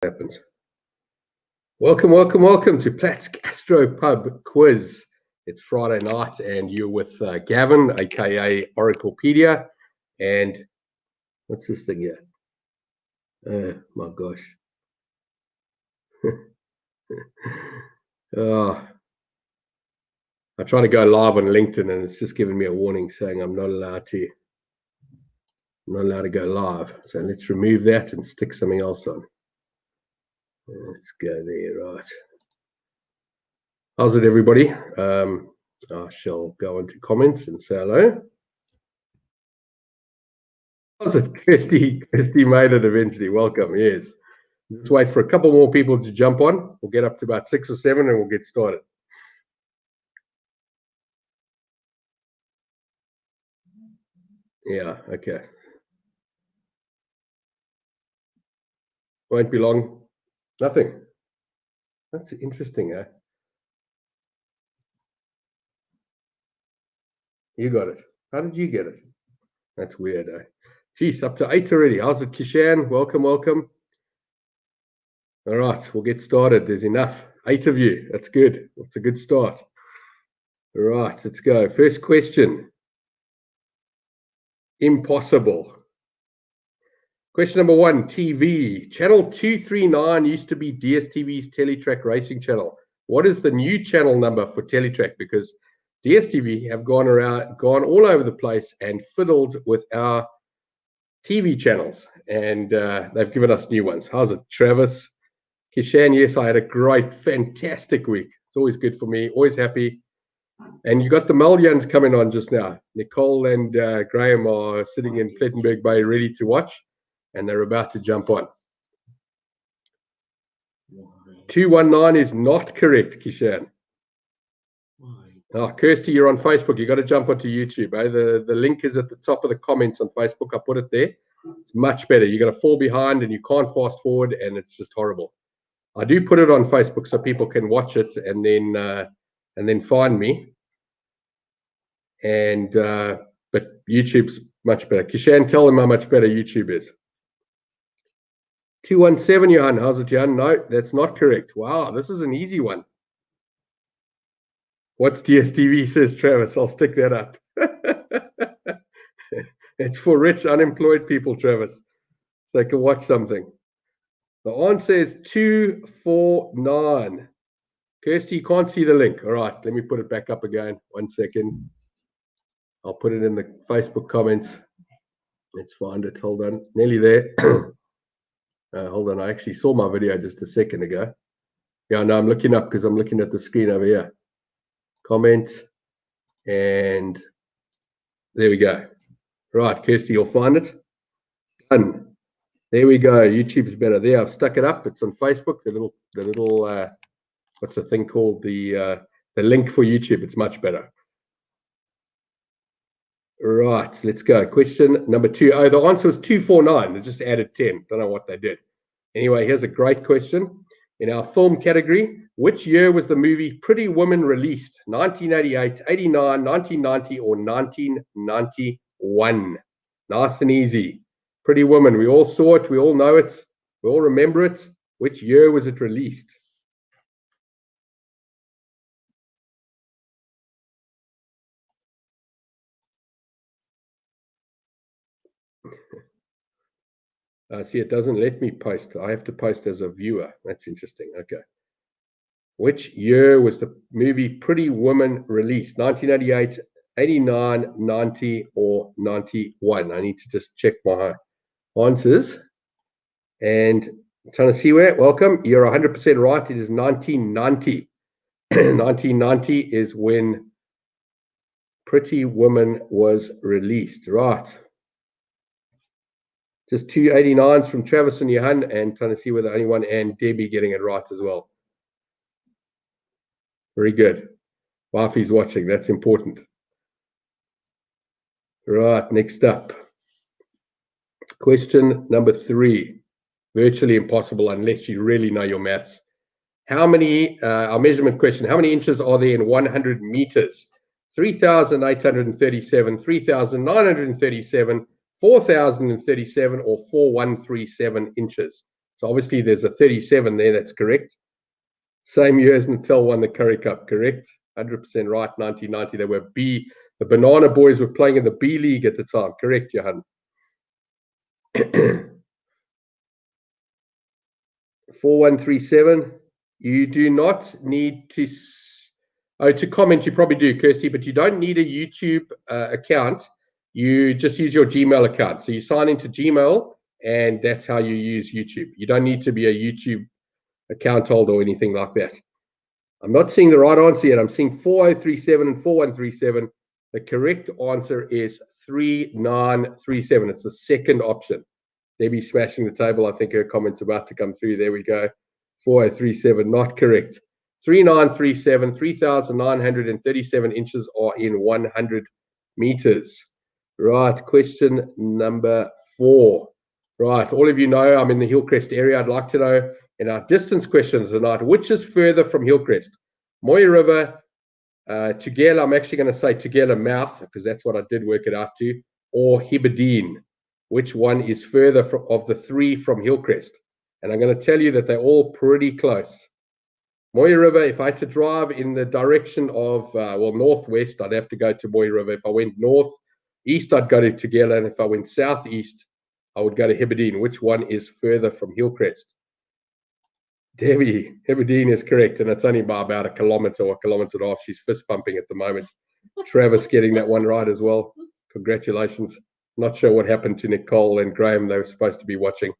Happens. Welcome to Platzz Gastro Pub Quiz. It's Friday night, and you're with Gavin, aka Oraclepedia, and what's this thing here? Oh my gosh! I try to go live on LinkedIn, and it's just giving me a warning saying I'm not allowed to go live. So let's remove that and stick something else on. Let's go there, right? How's it, everybody? I shall go into comments and say hello. How's it, Kirsty? Kirsty made it eventually. Welcome. Yes. Let's wait for a couple more people to jump on. We'll get up to about 6 or 7 and we'll get started. Yeah, okay. Won't be long. Nothing. That's interesting, eh? You got it. How did you get it? That's weird, eh? Geez, up to 8 already. How's it, Kishan? Welcome. All right, we'll get started. There's enough. 8 of you. That's good. That's a good start. All right, let's go. First question. Impossible. Question number 1, TV. Channel 239 used to be DSTV's Teletrack Racing channel. What is the new channel number for Teletrack? Because DSTV have gone all over the place and fiddled with our TV channels, and they've given us new ones. How's it, Travis? Kishan, yes, I had a great, fantastic week. It's always good for me, always happy. And you got the Mullans coming on just now. Nicole and Graham are sitting in Plettenberg Bay ready to watch, and they're about to jump on. 219 is not correct, Kishan. Oh, Kirsty, you're on Facebook. You got to jump onto YouTube. Eh? The link is at the top of the comments on Facebook. I put it there. It's much better. You're going to fall behind and you can't fast forward, and it's just horrible. I do put it on Facebook so people can watch it and then find me. And but YouTube's much better. Kishan, tell them how much better YouTube is. 217, Johan. How's it, Johan? No, that's not correct. Wow, this is an easy one. What's DSTV, says Travis. I'll stick that up. It's for rich, unemployed people, Travis, so they can watch something. The answer is 249. Kirsty, you can't see the link. All right, let me put it back up again. 1 second. I'll put it in the Facebook comments. Let's find it. Hold on. Nearly there. Hold on. I actually saw my video just a second ago. Yeah, no, I'm looking up because I'm looking at the screen over here. Comment. And there we go. Right, Kirsty, you'll find it. Done. There we go. YouTube is better. There, I've stuck it up. It's on Facebook. The little what's the thing called? The link for YouTube. It's much better. Right, let's go. Question number 2. Oh, the answer was 249. They just added 10. Don't know what they did. Anyway, here's a great question. In our film category, which year was the movie Pretty Woman released? 1988, 89, 1990, or 1991? Nice and easy. Pretty Woman. We all saw it. We all know it. We all remember it. Which year was it released? See, it doesn't let me post. I have to post as a viewer. That's interesting. Okay. Which year was the movie Pretty Woman released? 1988, 89, 90, or 91? I need to just check my answers. And Tanasiwe, welcome. You're 100% right. It is 1990. 1990 is when Pretty Woman was released. Right. Just 2 89s from Travis and Johan, and Tanasiwe the only one, and Debbie getting it right as well. Very good. Wifey's watching. That's important. Right, next up. Question number 3. Virtually impossible unless you really know your maths. How many, our measurement question, how many inches are there in 100 meters? 3,837, 3,937, 4,037, or 4,137 inches. So obviously there's a 37 there. That's correct. Same year as Natal won the Curry Cup. Correct. 100% right. 1990. They were B. The Banana Boys were playing in the B League at the time. Correct, Johan. 4137. You do not need to comment. You probably do, Kirsty, but you don't need a YouTube account. You just use your Gmail account. So you sign into Gmail, and that's how you use YouTube. You don't need to be a YouTube account holder or anything like that. I'm not seeing the right answer yet. I'm seeing 4037 and 4137. The correct answer is 3937. It's the second option. Debbie smashing the table. I think her comment's about to come through. There we go. 4037, not correct. 3937, 3,937 inches are in 100 meters. Right, question number 4. Right, all of you know I'm in the Hillcrest area. I'd like to know in our distance questions tonight, which is further from Hillcrest? Mooi River, Tugela, I'm actually going to say Tugela Mouth, because that's what I did work it out to, or Heberden. Which one is further of the 3 from Hillcrest? And I'm going to tell you that they're all pretty close. Mooi River, if I had to drive in the direction of, northwest, I'd have to go to Mooi River. If I went northeast, I'd go to Tugela. And if I went southeast, I would go to Heberden. Which one is further from Hillcrest? Debbie, Heberden is correct. And it's only by about a kilometer or a kilometer and a half. She's fist pumping at the moment. Travis getting that one right as well. Congratulations. Not sure what happened to Nicole and Graham. They were supposed to be watching.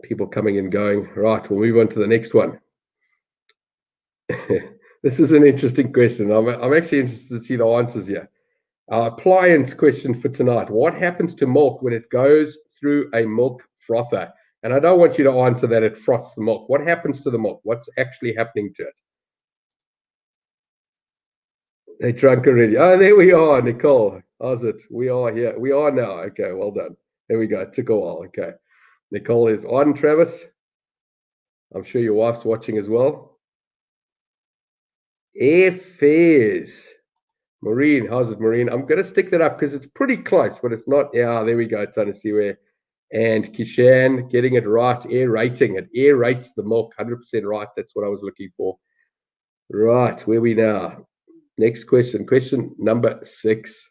People coming and going. Right, we'll move on to the next one. This is an interesting question. I'm actually interested to see the answers here. Our appliance question for tonight. What happens to milk when it goes through a milk frother? And I don't want you to answer that it froths the milk. What happens to the milk? What's actually happening to it? They drunk already. Oh, there we are, Nicole. How's it? We are here. We are now. Okay, well done. There we go. It took a while. Okay. Nicole is on, Travis. I'm sure your wife's watching as well. Airfares. Maureen, how's it, Maureen? I'm going to stick that up because it's pretty close, but it's not. Yeah, there we go. Trying to see where. And Kishan getting it right. Air rating. It air rates the milk. 100% right. That's what I was looking for. Right, where are we now? Next question. Question number 6.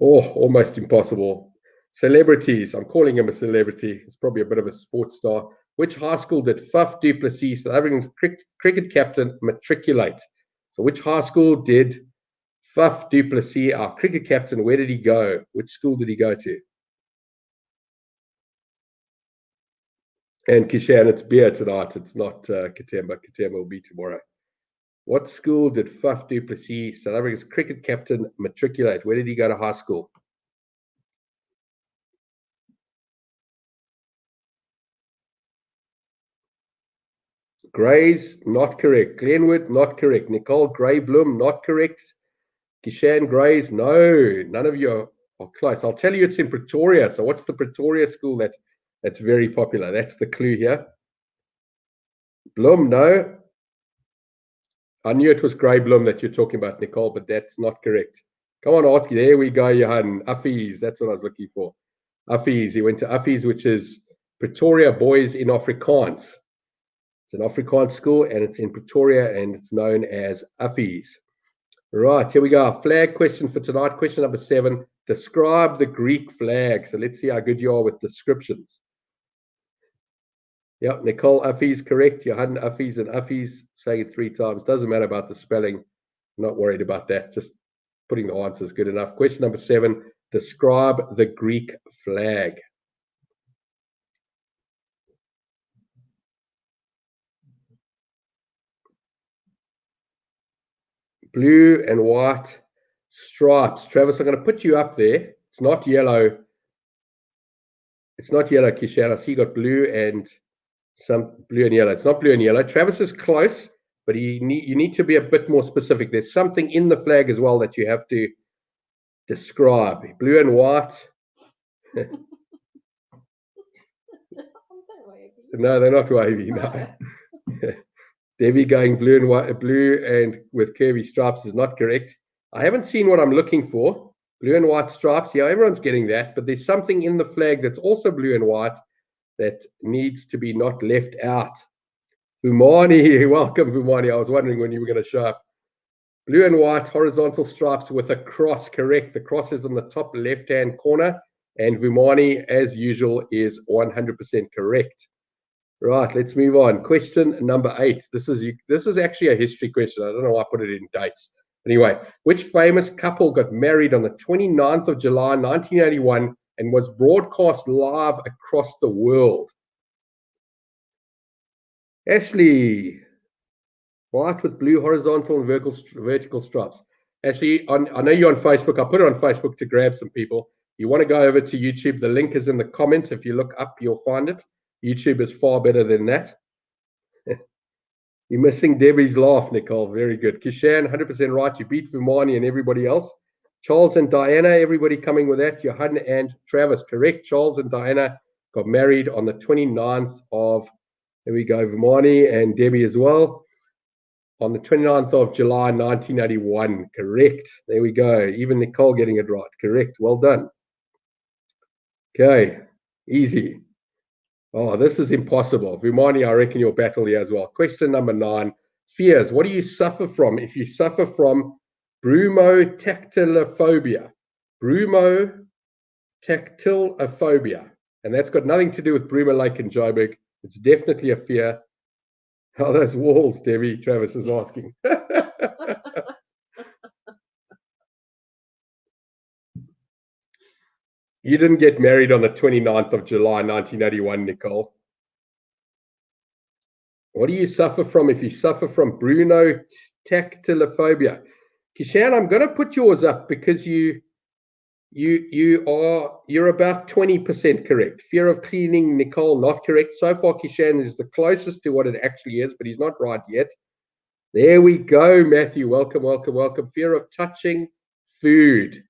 Oh, almost impossible. Celebrities. I'm calling him a celebrity. He's probably a bit of a sports star. Which high school did Faf du Plessis, South African cricket captain, matriculate? So which high school did Faf du Plessis, our cricket captain, where did he go? Which school did he go to? And Kishan, it's beer tonight. It's not Katemba. Katemba will be tomorrow. What school did Faf du Plessis, South Africa's cricket captain, matriculate? Where did he go to high school? Grays, not correct. Glenwood, not correct. Nicole Gray Bloom, not correct. Kishan Grays, no. None of you are close. I'll tell you it's in Pretoria. So what's the Pretoria school that's very popular? That's the clue here. Bloom, no. I knew it was Grey Bloom that you're talking about, Nicole, but that's not correct. Come on, ask you. There we go, Johan. Affies, that's what I was looking for. Affies, he went to Affies, which is Pretoria Boys in Afrikaans. It's an Afrikaans school, and it's in Pretoria, and it's known as Affies. Right, here we go. Our flag question for tonight. Question number 7. Describe the Greek flag. So let's see how good you are with descriptions. Yep, Nicole Affies, correct. Johan Affies and Affies, saying it 3 times. Doesn't matter about the spelling. I'm not worried about that. Just putting the answers good enough. Question number 7. Describe the Greek flag. Blue and white stripes. Travis, I'm going to put you up there. It's not yellow. It's not yellow, Kishan. I see you got blue and some blue and yellow. It's not blue and yellow. Travis is close, but you need to be a bit more specific. There's something in the flag as well that you have to describe. Blue and white. No, they're not wavy. No. Debbie going blue and white, blue and with curvy stripes is not correct. I haven't seen what I'm looking for. Blue and white stripes. Yeah, everyone's getting that, but there's something in the flag that's also blue and white that needs to be not left out. Vumani, welcome, Vumani. I was wondering when you were going to show up. Blue and white horizontal stripes with a cross, correct. The cross is on the top left-hand corner, and Vumani, as usual, is 100% correct. Right, let's move on. Question number 8. This is actually a history question. I don't know why I put it in dates. Anyway, which famous couple got married on the 29th of July, 1981, and was broadcast live across the world? Ashley, white with blue horizontal and vertical stripes. Ashley, I know you're on Facebook. I put it on Facebook to grab some people. You want to go over to YouTube. The link is in the comments. If you look up, you'll find it. YouTube is far better than that. You're missing Debbie's laugh, Nicole. Very good. Kishan, 100% right. You beat Vumani and everybody else. Charles and Diana, everybody coming with that. Johan and Travis, correct. Charles and Diana got married on the 29th of, there we go, Vumani and Debbie as well. On the 29th of July, 1981. Correct. There we go. Even Nicole getting it right. Correct. Well done. Okay. Easy. Oh, this is impossible. Vumani, I reckon you'll battle here as well. Question number 9. Fears. What do you suffer from if you suffer from brumotactilophobia? Brumotactilophobia. And that's got nothing to do with Bruma Lake in Joburg. It's definitely a fear. How those walls, Debbie, Travis is asking. You didn't get married on the 29th of July, 1981, Nicole. What do you suffer from if you suffer from brumotactilophobia? Kishan, I'm going to put yours up because you're about 20% correct. Fear of cleaning, Nicole, not correct. So far, Kishan is the closest to what it actually is, but he's not right yet. There we go, Matthew. Welcome, welcome, welcome. Fear of touching food.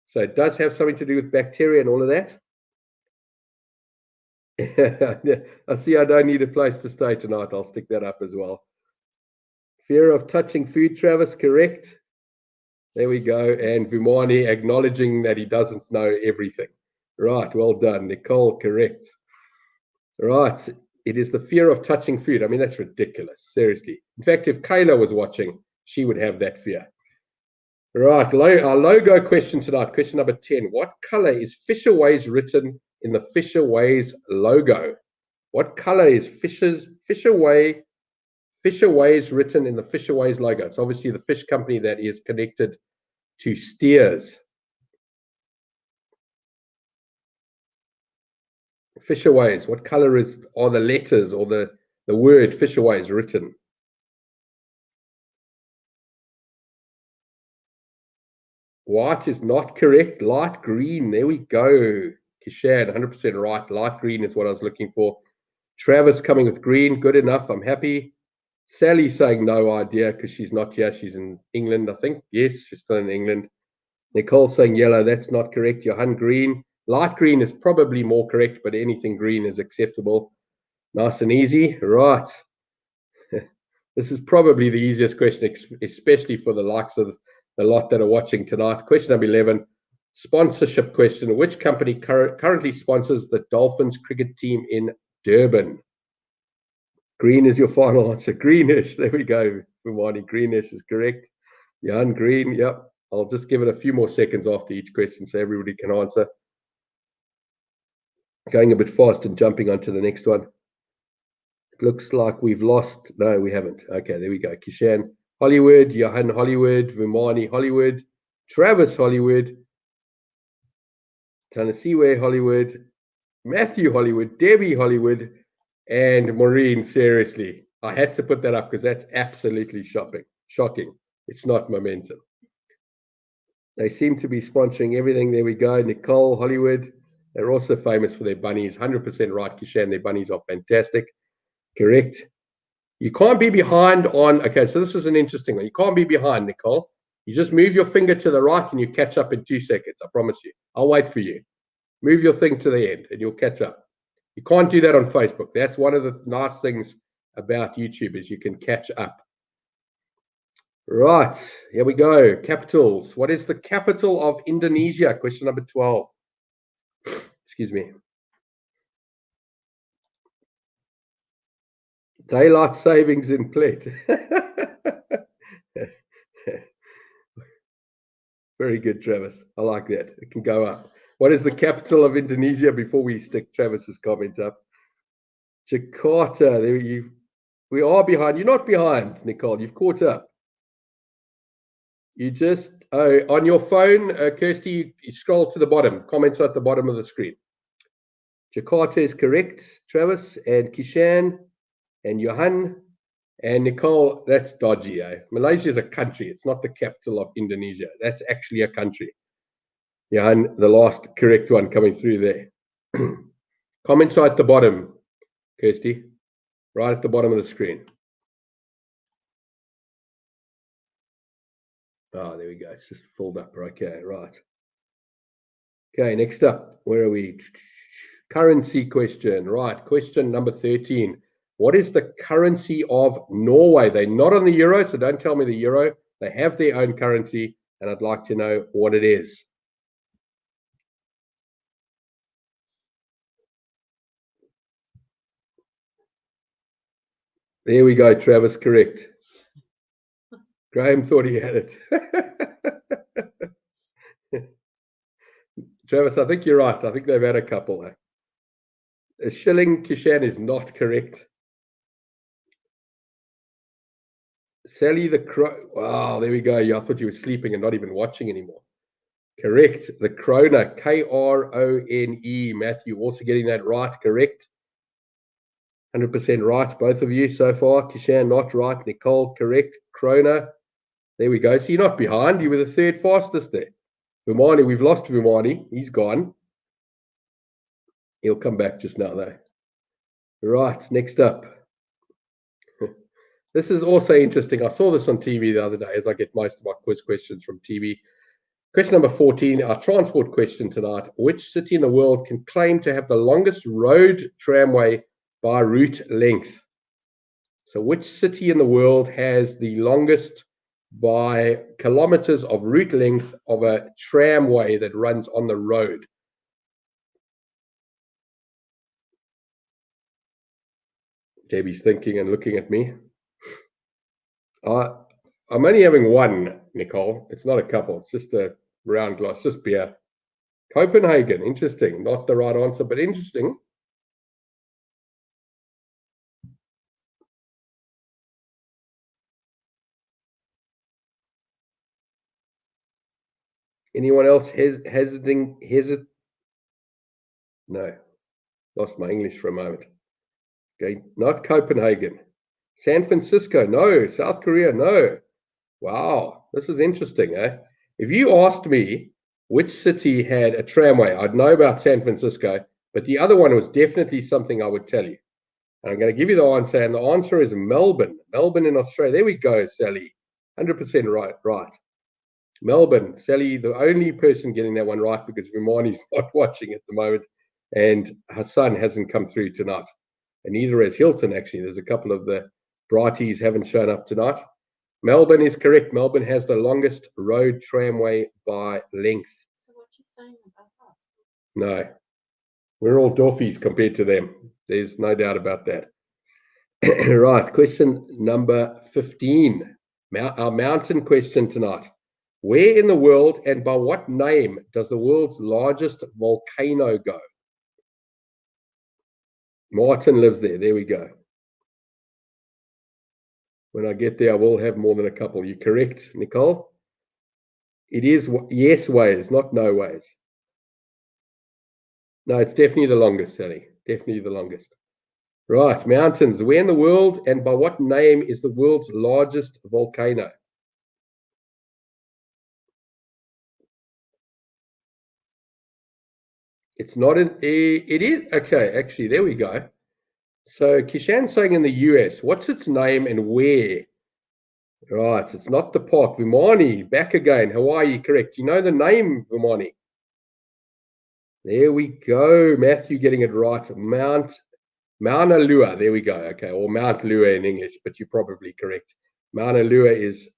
So it does have something to do with bacteria and all of that. I see I don't need a place to stay tonight. I'll stick that up as well. Fear of touching food, Travis, correct. There we go. And Vumani acknowledging that he doesn't know everything. Right, well done. Nicole, correct. Right, it is the fear of touching food. I mean, that's ridiculous, seriously. In fact, if Kayla was watching, she would have that fear. Right, our logo question tonight, question number 10. What color is Fisherways written in the Fisherways logo? What color is Fisherways written in the Fisherways logo? It's obviously the fish company that is connected to Steers. Fisherways, what color are the letters or the word Fisherways written? White is not correct. Light green. There we go. Kishan, 100% right. Light green is what I was looking for. Travis coming with green. Good enough. I'm happy. Sally saying no idea because she's not here. She's in England, I think. Yes, she's still in England. Nicole saying yellow. That's not correct. Johan, green. Light green is probably more correct, but anything green is acceptable. Nice and easy. Right. This is probably the easiest question, especially for the likes of the lot that are watching tonight. Question number 11, sponsorship question. Which company currently sponsors the Dolphins cricket team in Durban? Green is your final answer. Greenish. There we go. Vumani, greenish is correct. Jan, green. Yep. I'll just give it a few more seconds after each question so everybody can answer. Going a bit fast and jumping onto the next one. It looks like we've lost. No, we haven't. Okay, there we go. Kishan, Hollywood. Johan, Hollywood. Vumani, Hollywood. Travis, Hollywood. Tanasiwe, Hollywood. Matthew, Hollywood. Debbie, Hollywood. And Maureen, seriously. I had to put that up because that's absolutely shocking. It's not momentum. They seem to be sponsoring everything. There we go. Nicole, Hollywood. They're also famous for their bunnies. 100% right, Kishan. Their bunnies are fantastic. Correct. You can't be behind on, okay, so this is an interesting one. You can't be behind, Nicole. You just move your finger to the right and you catch up in 2 seconds. I promise you. I'll wait for you. Move your thing to the end and you'll catch up. You can't do that on Facebook. That's one of the nice things about YouTube is you can catch up. Right, here we go. Capitals. What is the capital of Indonesia? Question number 12. Excuse me. Daylight savings in Plet. Very good, Travis. I like that. It can go up. What is the capital of Indonesia before we stick Travis's comment up? Jakarta. There you. We are behind. You're not behind, Nicole. You've caught up. You just on your phone, Kirsty. You scroll to the bottom. Comments at the bottom of the screen. Jakarta is correct, Travis and Kishan and Johan and Nicole. That's dodgy. Malaysia is a country. It's not the capital of Indonesia. That's actually a country. Johan, the last correct one coming through there. Comments are at the bottom, Kirsty, right at the bottom of the screen. Oh, there we go. It's just filled up. Okay, right. Okay, next up, where are we? Currency question. Right, question number 13. What is the currency of Norway? They're not on the euro, so don't tell me the euro. They have their own currency, and I'd like to know what it is. There we go, Travis, correct. Graham thought he had it. Travis, I think you're right. I think they've had a couple. A shilling, Kishan, is not correct. Sally the Crow. Wow, there we go. I thought you were sleeping and not even watching anymore. Correct. The Krone, Krone. Matthew, also getting that right. Correct. 100% right, both of you so far. Kishan, not right. Nicole, correct. Krone. There we go. So you're not behind. You were the third fastest there. Vumani, we've lost Vumani. He's gone. He'll come back just now, though. Right, next up. This is also interesting. I saw this on TV the other day, as I get most of my quiz questions from TV. Question number 14, our transport question tonight. Which city in the world can claim to have the longest road tramway by route length? So which city in the world has the longest by kilometers of route length of a tramway that runs on the road? Debbie's thinking and looking at me. I'm only having one, Nicole. It's not a couple. It's just a round glass, just beer. Copenhagen. Interesting. Not the right answer, but interesting. Anyone else hesitating? No. Lost my English for a moment. Okay, not Copenhagen. San Francisco, no. South Korea, no. Wow, this is interesting, eh? If you asked me which city had a tramway, I'd know about San Francisco, but the other one was definitely something I would tell you. And I'm going to give you the answer, and the answer is Melbourne. Melbourne in Australia. There we go, Sally. 100% right. Melbourne. Sally, the only person getting that one right because Vimani's not watching at the moment, and Hassan hasn't come through tonight. And neither has Hilton, actually. There's a couple of the Brighties haven't shown up tonight. Melbourne is correct. Melbourne has the longest road tramway by length. So what are you saying about us? No. We're all dwarfies compared to them. There's no doubt about that. Right. Question number 15. Our mountain question tonight. Where in the world and by what name does the world's largest volcano go? Martin lives there. There we go. When I get there, I will have more than a couple. You correct, Nicole? It is yes ways, not no ways. No, it's definitely the longest, Sally. Definitely the longest. Right, mountains. Where in the world and by what name is the world's largest volcano? It's not in. It is okay. Actually, there we go. So Kishan's saying in the US. What's its name and where? Right, it's not the park. Vimani, back again. Hawaii, correct. You know the name, Vimani? There we go. Matthew getting it right. Mauna Lua. There we go. Okay, or Mount Lua in English, but you're probably correct. Mauna Lua is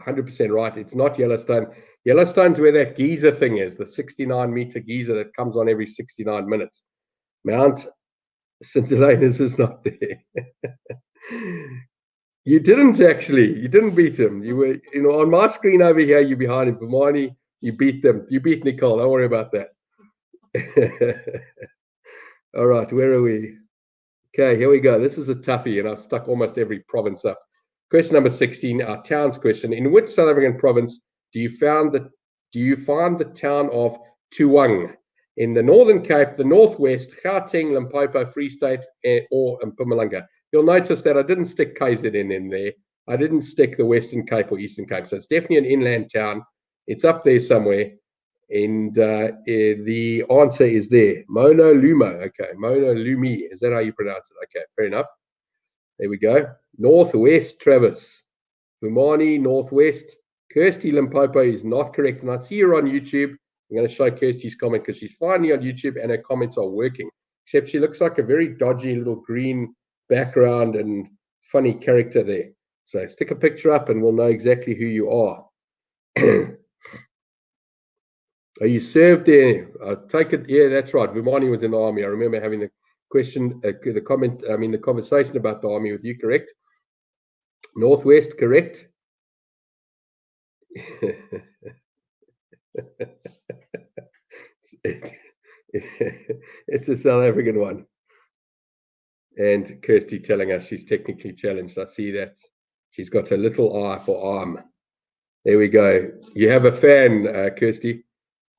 100% right. It's not Yellowstone. Yellowstone's where that geyser thing is, the 69-meter geyser that comes on every 69 minutes. Mount St. Helena's is not there. You didn't actually. You didn't beat him. You were, on my screen over here, you're behind him. Vimani, you beat them. You beat Nicole. Don't worry about that. All right, where are we? Okay, here we go. This is a toughie, and I've stuck almost every province up. Question number 16, our towns question. In which South African province do you find the town of Tuwang? In the Northern Cape, the Northwest, Gauteng, Limpopo, Free State, or Mpumalanga? You'll notice that I didn't stick KZN in there. I didn't stick the Western Cape or Eastern Cape. So it's definitely an inland town. It's up there somewhere. And the answer is there. Monolumo. Okay, Monolumi. Is that how you pronounce it? Okay, fair enough. There we go. Northwest, Travis. Vimani, Northwest. Kirsty Limpopo is not correct. And I see her on YouTube. I'm going to show Kirsty's comment because she's finally on YouTube and her comments are working. Except she looks like a very dodgy little green background and funny character there. So stick a picture up and we'll know exactly who you are. Are you served there? I take it. Yeah, that's right. Vimani was in the army. I remember having the conversation about the army with you, correct? Northwest, correct? It's a South African one. And Kirsty telling us she's technically challenged. I see that. She's got a little eye for arm. There we go. You have a fan, Kirsty.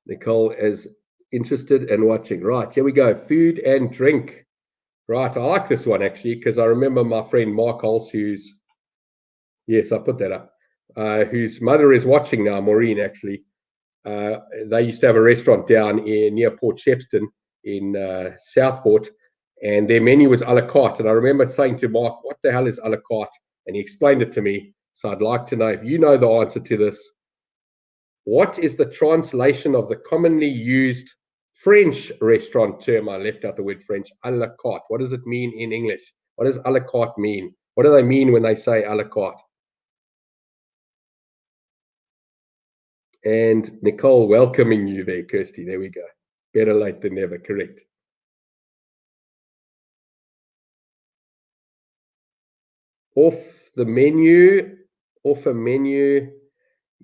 Nicole is interested and watching. Right, here we go. Food and drink. Right, I like this one actually because I remember my friend Mark Hulse, yes, I put that up, whose mother is watching now, Maureen actually. They used to have a restaurant down near Port Shepstone in Southport, and their menu was a la carte. And I remember saying to Mark, what the hell is a la carte? And he explained it to me. So I'd like to know if you know the answer to this. What is the translation of the commonly used French restaurant term? I left out the word French, a la carte. What does it mean in English? What does a la carte mean? What do they mean when they say a la carte? And Nicole welcoming you there, Kirsty. There we go. Better late than never, correct. Off a menu.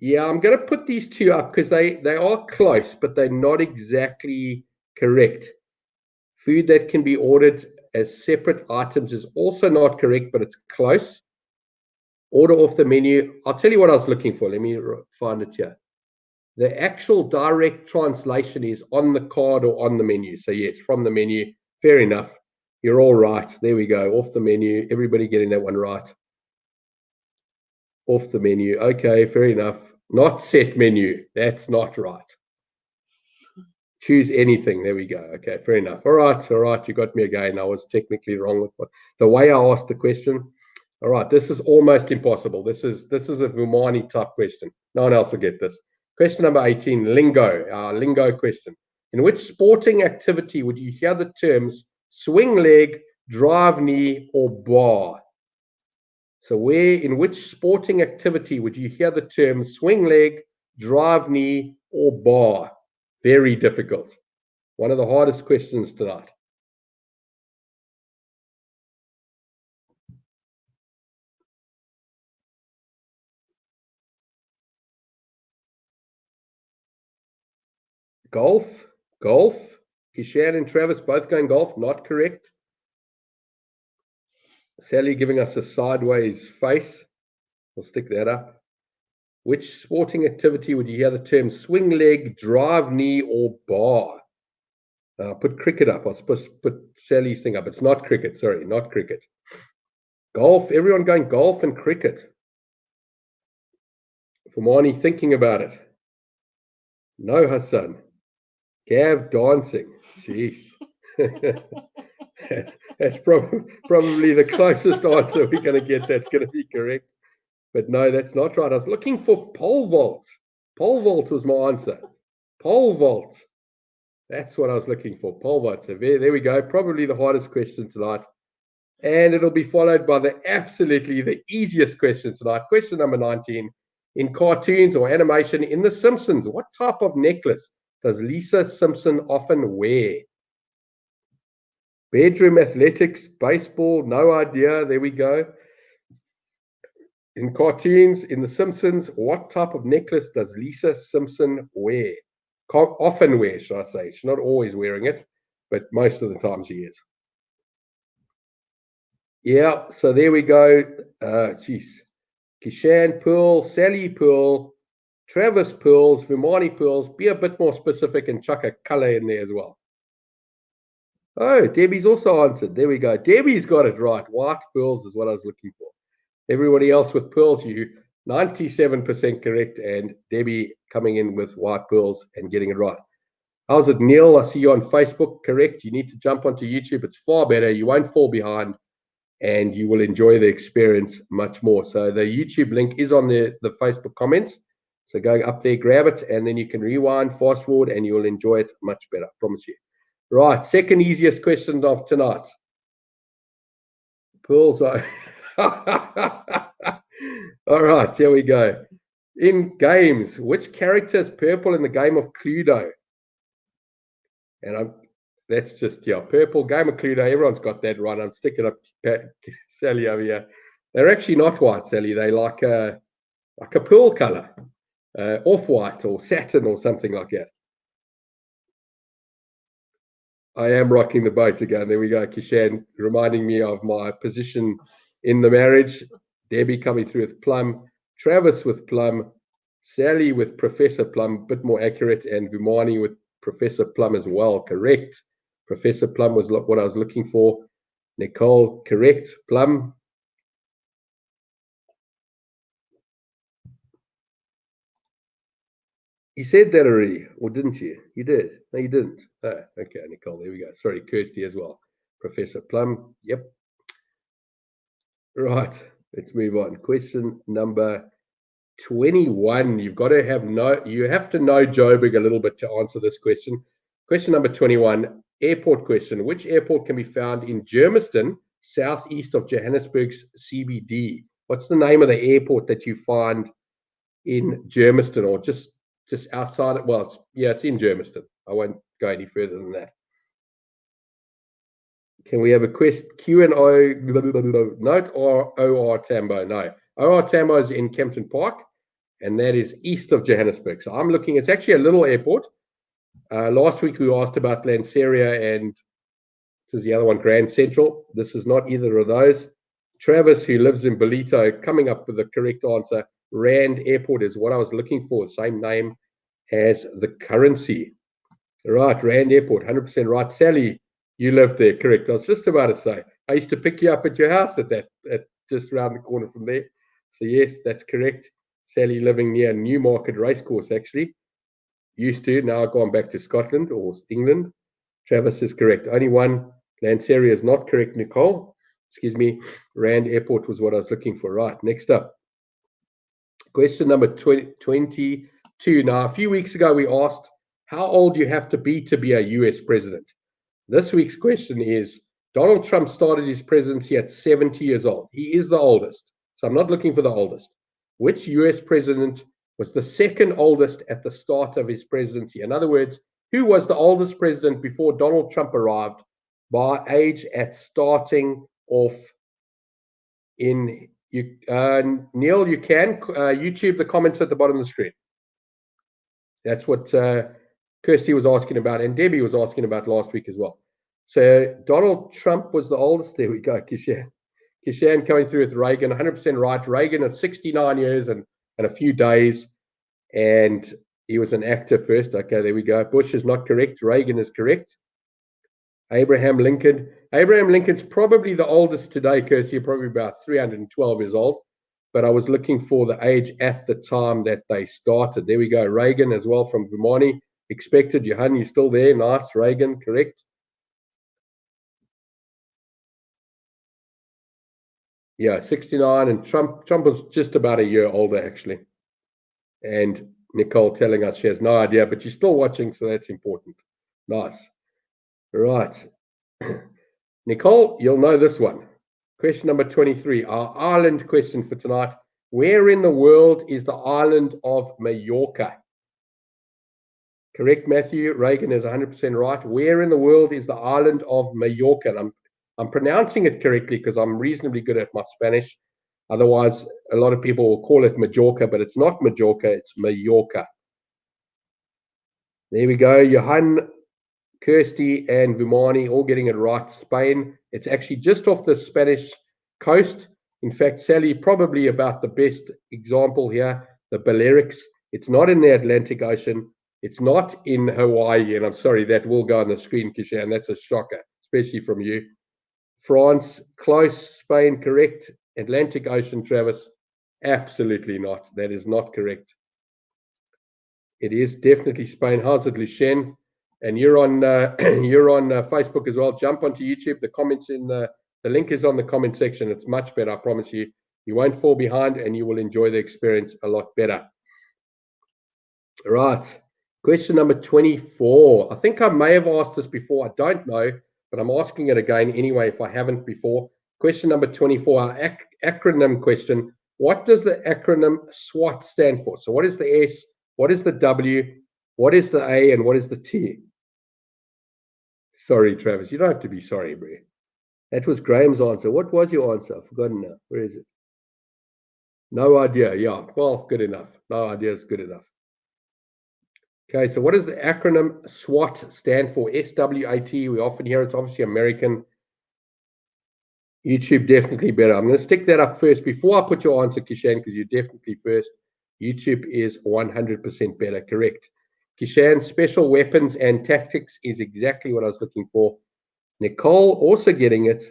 Yeah, I'm going to put these two up because they are close, but they're not exactly correct. Food that can be ordered as separate items is also not correct, but it's close. Order off the menu. I'll tell you what I was looking for. Let me find it here. The actual direct translation is on the card or on the menu. So yes, from the menu. Fair enough. You're all right. There we go. Off the menu. Everybody getting that one right. Off the menu. Okay, fair enough. Not set menu. That's not right. Choose anything. There we go. Okay, fair enough. All right. You got me again. I was technically wrong with the way I asked the question. All right, this is almost impossible. This is a Vumani type question. No one else will get this. Question number 18, lingo. Our lingo question. In which sporting activity would you hear the terms swing leg, drive knee, or bar? So in which sporting activity would you hear the terms swing leg, drive knee, or bar? Very difficult. One of the hardest questions tonight. Golf. Kishan and Travis both going golf. Not correct. Sally giving us a sideways face. We'll stick that up. Which sporting activity would you hear the term swing leg, drive knee, or bar? Put cricket up. I was supposed to put Sally's thing up. It's not cricket. Sorry, not cricket. Golf. Everyone going golf and cricket. Fumani thinking about it. No, Hassan. Gav dancing. Jeez. That's probably the closest answer we're going to get that's going to be correct. But no, that's not right. I was looking for pole vault. Pole vault was my answer. Pole vault. That's what I was looking for. Pole vault. So there we go. Probably the hardest question tonight. And it'll be followed by the easiest question tonight. Question number 19. In cartoons or animation, in The Simpsons, what type of necklace does Lisa Simpson often wear? Bedroom athletics, baseball, no idea. There we go. In cartoons, in The Simpsons, what type of necklace does Lisa Simpson wear? Often wear, should I say. She's not always wearing it, but most of the time she is. Yeah, so there we go. Geez. Kishan Pearl, Sally Pearl, Travis Pearls, Vimani Pearls. Be a bit more specific and chuck a color in there as well. Oh, Debbie's also answered. There we go. Debbie's got it right. White pearls is what I was looking for. Everybody else with pearls, you 97% correct, and Debbie coming in with white pearls and getting it right. How's it, Neil? I see you on Facebook. Correct. You need to jump onto YouTube. It's far better. You won't fall behind, and you will enjoy the experience much more. So the YouTube link is on the Facebook comments. So go up there, grab it, and then you can rewind, fast forward, and you'll enjoy it much better. I promise you. Right, second easiest question of tonight. Pearls are... All right, here we go. In games, which character is purple in the game of Cluedo? And that's just, yeah, purple, game of Cluedo. Everyone's got that right. I'm sticking up Sally over here. They're actually not white, Sally. They like a pearl color, off-white or satin or something like that. I am rocking the boat again. There we go. Kishan reminding me of my position in the marriage. Debbie coming through with Plum. Travis with Plum. Sally with Professor Plum, a bit more accurate. And Vimani with Professor Plum as well. Correct. Professor Plum was what I was looking for. Nicole, correct. Plum. You said that already, or didn't you? You did. No, you didn't. Oh, okay, Nicole. There we go. Sorry, Kirsty as well. Professor Plum. Yep. Right. Let's move on. Question number 21. You have to know Joburg a little bit to answer this question. Question number 21. Airport question. Which airport can be found in Germiston, southeast of Johannesburg's CBD? What's the name of the airport that you find in Germiston, or just outside it? Well, it's in Germiston. I won't go any further than that. Can we have a Q&O note or OR Tambo? No. OR Tambo is in Kempton Park, and that is east of Johannesburg. So I'm looking, it's actually a little airport. Last week we asked about Lanseria and this is the other one, Grand Central. This is not either of those. Travis, who lives in Belito, coming up with the correct answer. Rand Airport is what I was looking for. Same name as the currency. Right, Rand Airport, 100% right. Sally, you lived there, correct. I was just about to say, I used to pick you up at your house at just around the corner from there. So yes, that's correct. Sally living near Newmarket Racecourse, actually. Used to, now I've gone back to Scotland or England. Travis is correct. Only one. Lanseria is not correct, Nicole. Excuse me. Rand Airport was what I was looking for. Right, next up. Question number 22. Now, a few weeks ago, we asked how old you have to be a US president. This week's question is, Donald Trump started his presidency at 70 years old. He is the oldest. So I'm not looking for the oldest. Which US president was the second oldest at the start of his presidency? In other words, who was the oldest president before Donald Trump arrived by age at starting off in... Neil, you can YouTube the comments at the bottom of the screen. That's what Kirsty was asking about, and Debbie was asking about last week as well. So Donald Trump was the oldest. There we go, Kishan. Kishan coming through with Reagan, 100% right. Reagan is 69 years and a few days, and he was an actor first. Okay, there we go. Bush is not correct. Reagan is correct. Abraham Lincoln. Abraham Lincoln's probably the oldest today, Kirsty, probably about 312 years old. But I was looking for the age at the time that they started. There we go. Reagan as well from Vimani. Expected. Johan, you still there? Nice. Reagan, correct. Yeah, 69. And Trump was just about a year older, actually. And Nicole telling us she has no idea, but she's still watching, so that's important. Nice. Right. Nicole, you'll know this one. Question number 23, our Ireland question for tonight. Where in the world is the island of Mallorca? Correct, Matthew. Reagan is 100% right. Where in the world is the island of Mallorca? And I'm pronouncing it correctly because I'm reasonably good at my Spanish. Otherwise, a lot of people will call it Majorca, but it's not Majorca, it's Mallorca. There we go. Johan, Kirsty, and Vimani all getting it right. Spain. It's actually just off the Spanish coast. In fact, Sally, probably about the best example here, the Balearics. It's not in the Atlantic Ocean. It's not in Hawaii, and I'm sorry, that will go on the screen, Kishan. That's a shocker, especially from you. France, close. Spain, correct. Atlantic Ocean, Travis, absolutely not. That is not correct. It is definitely Spain. How's it, Lushen? And you're on Facebook as well. Jump onto YouTube. The comments in the link is on the comment section. It's much better, I promise you. You won't fall behind, and you will enjoy the experience a lot better. Right. Question number 24. I think I may have asked this before. I don't know, but I'm asking it again anyway if I haven't before. Question number 24, our acronym question. What does the acronym SWOT stand for? So what is the S? What is the W? What is the A? And what is the T? Sorry, Travis. You don't have to be sorry, bro. That was Graham's answer. What was your answer? I've forgotten now. Where is it? No idea. Yeah. Well, good enough. No idea is good enough. Okay, so what does the acronym SWOT stand for? SWAT. We often hear it's obviously American. YouTube definitely better. I'm going to stick that up first before I put your answer, Kishan, because you're definitely first. YouTube is 100% better. Correct. Kishan, special weapons and tactics is exactly what I was looking for. Nicole also getting it.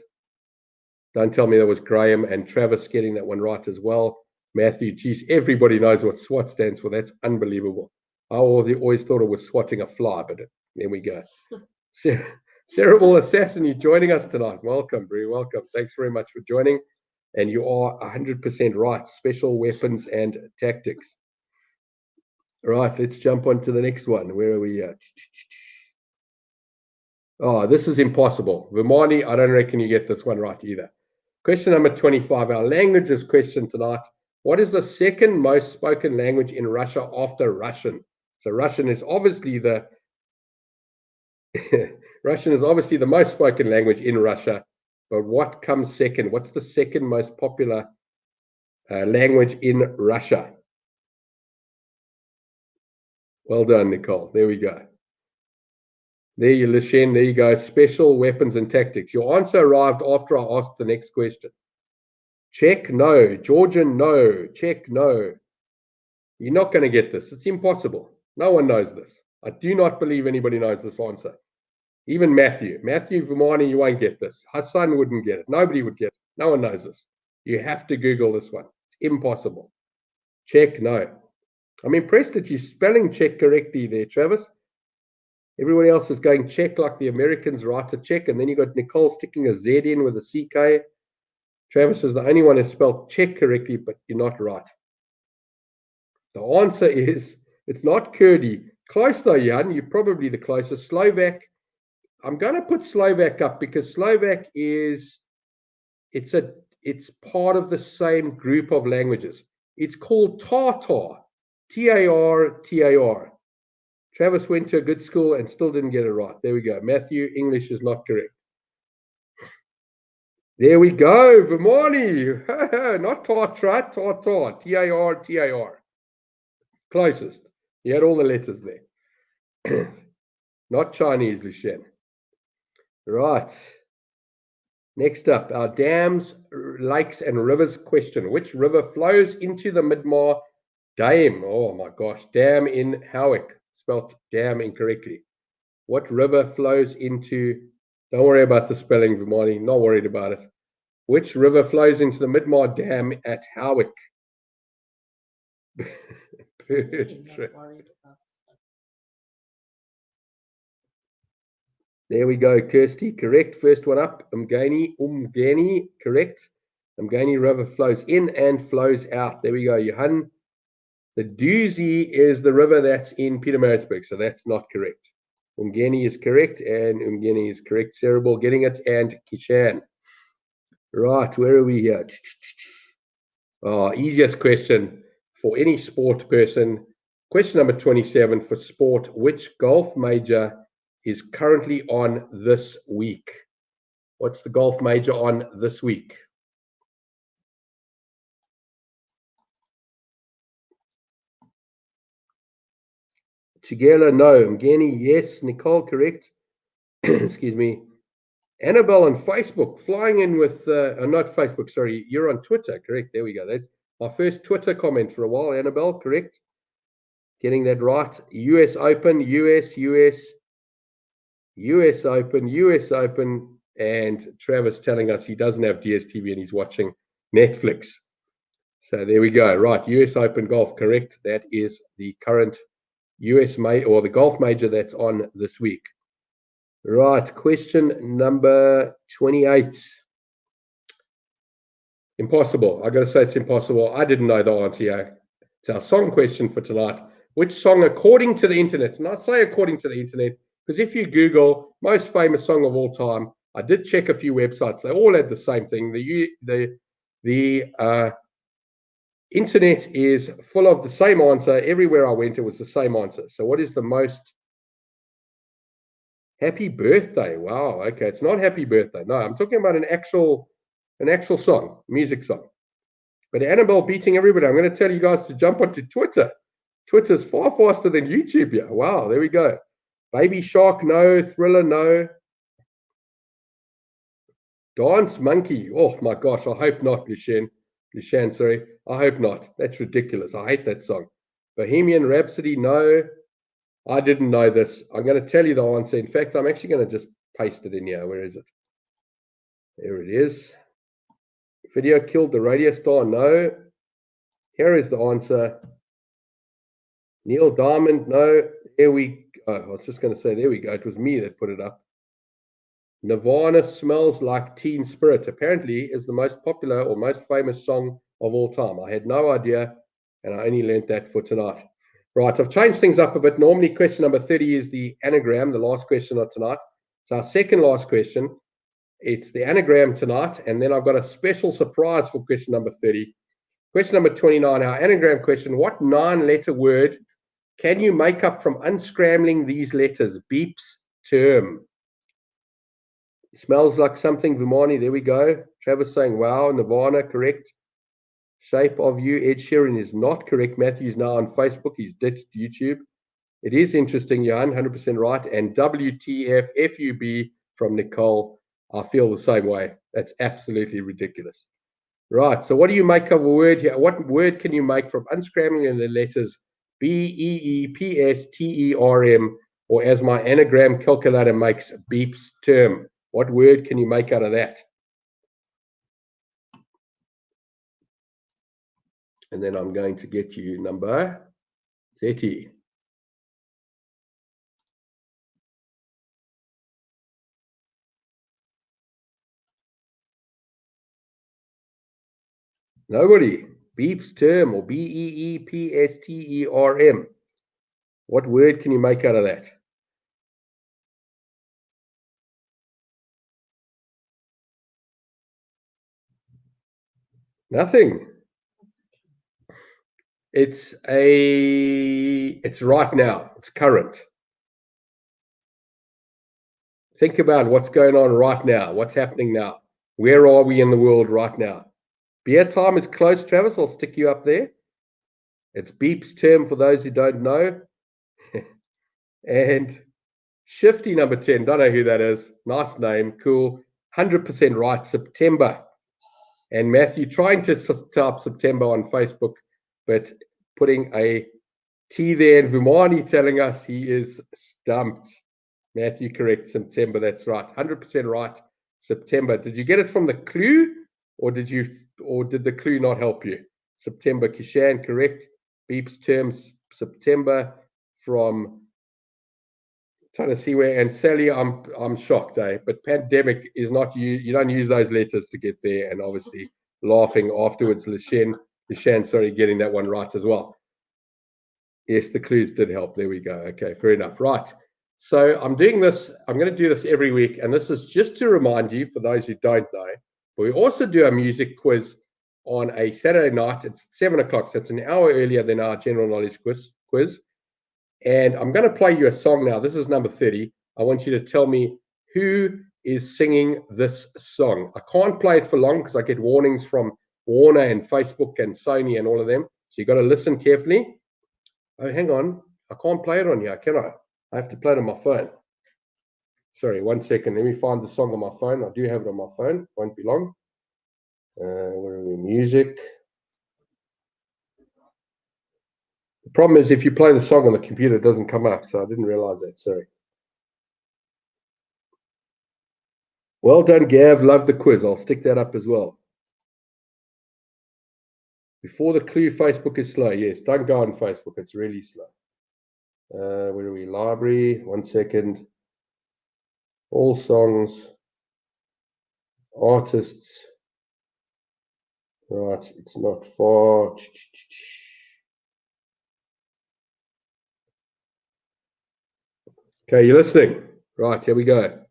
Don't tell me that was Graham and Travis getting that one right as well. Matthew, geez, everybody knows what SWOT stands for. That's unbelievable. I always thought it was swatting a fly, but there we go. Cerebral Assassin, you're joining us tonight. Welcome, Brie. Welcome. Thanks very much for joining. And you are 100% right. Special weapons and tactics. All right, let's jump on to the next one. Where are we at? Oh, this is impossible. Vimani, I don't reckon you get this one right either. Question number 25, our languages question tonight. What is the second most spoken language in Russia after Russian? So Russian is obviously the most spoken language in Russia, but what comes second? What's the second most popular language in Russia? Well done, Nicole. There we go. There you, Lishen. There you go. Special weapons and tactics. Your answer arrived after I asked the next question. Czech, no. Georgian, no. Czech, no. You're not going to get this. It's impossible. No one knows this. I do not believe anybody knows this answer. Even Matthew Vimani, you won't get this. Hassan wouldn't get it. Nobody would get it. No one knows this. You have to Google this one. It's impossible. Czech, no. I'm impressed that you're spelling Czech correctly there, Travis. Everybody else is going Czech like the Americans write a Czech, and then you got Nicole sticking a Z in with a CK. Travis is the only one who spelled Czech correctly, but you're not right. The answer is, it's not Kurdi. Close though, Jan. You're probably the closest. Slovak. I'm going to put Slovak up because Slovak is, it's part of the same group of languages. It's called Tatar. T-A-R-T-A-R. Travis went to a good school and still didn't get it right. There we go. Matthew, English is not correct. There we go. Vimani. Not Tartar, Tatar. T-A-R-T-A-R. Closest. You had all the letters there. Not Chinese, Lushen. Right. Next up, our dams, lakes, and rivers question. Which river flows into the Midmar Dam? Oh my gosh, dam in Howick. Spelt dam incorrectly. What river flows into, don't worry about the spelling, Vimani, not worried about it. Which river flows into the Midmar Dam at Howick? There we go, Kirsty, correct. First one up, Umgeni, correct. Umgeni River flows in and flows out. There we go, Johan. The Doozy is the river that's in Pietermaritzburg, so that's not correct. Umgeni is correct, and Umgeni is correct. Cerebral getting it, and Kishan. Right, where are we here? Easiest question for any sport person. Question number 27 for sport. Which golf major is currently on this week? What's the golf major on this week? Tigela, no. Mgeni, yes. Nicole, correct. Excuse me. Annabelle on Facebook, flying in with, not Facebook, sorry, you're on Twitter, correct? There we go. That's our first Twitter comment for a while, Annabelle, correct? Getting that right. US Open, US Open, and Travis telling us he doesn't have DSTV and he's watching Netflix. So there we go. Right, US Open golf, correct? That is the current US major or the golf major that's on this week. Right, question number 28. Impossible. I got to say it's impossible. I didn't know the answer here. It's our song question for tonight. Which song, according to the internet, and I say according to the internet, because if you Google most famous song of all time, I did check a few websites. They all had the same thing. The internet is full of the same answer. Everywhere I went, it was the same answer. So what is the most happy birthday? Wow. Okay. It's not happy birthday. No, I'm talking about an actual song, music song. But Annabelle beating everybody. I'm going to tell you guys to jump onto Twitter. Twitter's far faster than YouTube here. Wow, there we go. Baby Shark, no. Thriller, no. Dance Monkey. Oh my gosh, I hope not, Lushan, sorry. I hope not. That's ridiculous. I hate that song. Bohemian Rhapsody, no. I didn't know this. I'm going to tell you the answer. In fact, I'm actually going to just paste it in here. Where is it? There it is. Video killed the radio star, no. Here is the answer. Neil Diamond, no. There we go. I was just going to say, there we go. It was me that put it up. Nirvana, Smells Like Teen Spirit, apparently is the most popular or most famous song of all time. I had no idea, and I only learned that for tonight. Right, I've changed things up a bit. Normally, question number 30 is the anagram, the last question of tonight. It's our second last question. It's the anagram tonight, and then I've got a special surprise for question number 30. Question number 29, our anagram question. What 9-letter word can you make up from unscrambling these letters? Beeps term. Smells like something, Vimani. There we go. Travis saying, wow. Nirvana, correct. Shape of You, Ed Sheeran is not correct. Matthew's now on Facebook. He's ditched YouTube. It is interesting, Jan, 100% right. And WTF, FUB from Nicole. I feel the same way. That's absolutely ridiculous. Right. So what do you make of a word here? What word can you make from unscrambling the letters BEEPSTERM, or as my anagram calculator makes, beeps term? What word can you make out of that? And then I'm going to get you number 30. Nobody. Beeps term, or BEEPSTERM. What word can you make out of that? Nothing. It's right now. It's current. Think about what's going on right now. What's happening now? Where are we in the world right now? Beer time is close, Travis. I'll stick you up there. It's Beep's term for those who don't know. And Shifty number 10. Don't know who that is. Nice name. Cool. 100% right. September. And Matthew trying to type September on Facebook, but putting a T there, and Vumani telling us he is stumped. Matthew, correct. September. That's right. 100% right. September. Did you get it from the clue, or did the clue not help you? September. Kishan, correct. Beeps terms September from trying to see where. And Sally, I'm shocked, but pandemic is not you don't use those letters to get there. And obviously laughing afterwards. Lishan, sorry, getting that one right as well. Yes, the clues did help. There we go. Okay, fair enough. Right. So I'm doing this. I'm going to do this every week, and this is just to remind you, for those who don't know, but we also do a music quiz on a Saturday night. It's 7 o'clock, so it's an hour earlier than our general knowledge quiz. And I'm going to play you a song now. This is number 30. I want you to tell me who is singing this song. I can't play it for long because I get warnings from Warner and Facebook and Sony and all of them. So you've got to listen carefully. Oh, hang on. I can't play it on here, can I? I have to play it on my phone. Sorry, 1 second. Let me find the song on my phone. I do have it on my phone. Won't be long. Where are we? Music. The problem is if you play the song on the computer, it doesn't come up. So I didn't realize that. Sorry. Well done, Gav. Love the quiz. I'll stick that up as well. Before the clue, Facebook is slow. Yes, don't go on Facebook. It's really slow. Where are we? Library. 1 second. All songs. Artists. Right, it's not far. Okay, you're listening. Right, here we go.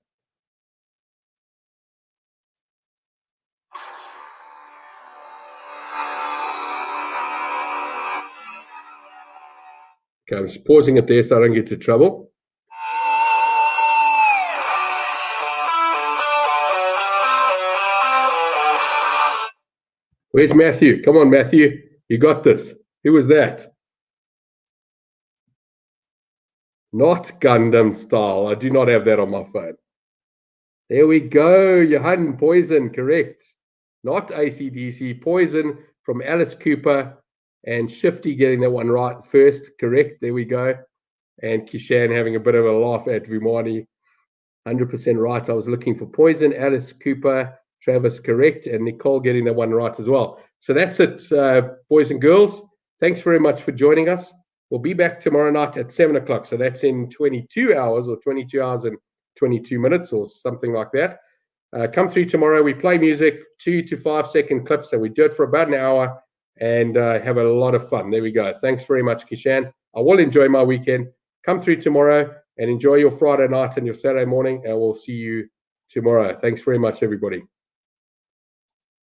Okay, I'm just pausing it there so I don't get into trouble. Where's Matthew? Come on, Matthew. You got this. Who was that? Not Gundam Style. I do not have that on my phone. There we go. Johan, Poison, correct. Not AC/DC. Poison from Alice Cooper and Shifty getting that one right first. Correct. There we go. And Kishan having a bit of a laugh at Vimani. 100% right. I was looking for Poison, Alice Cooper, Travis, correct, and Nicole getting that one right as well. So that's it, boys and girls. Thanks very much for joining us. We'll be back tomorrow night at 7 o'clock. So that's in 22 hours or 22 hours and 22 minutes or something like that. Come through tomorrow. We play music, 2 to 5 second clips, and we do it for about an hour and have a lot of fun. There we go. Thanks very much, Kishan. I will enjoy my weekend. Come through tomorrow and enjoy your Friday night and your Saturday morning, and we'll see you tomorrow. Thanks very much, everybody.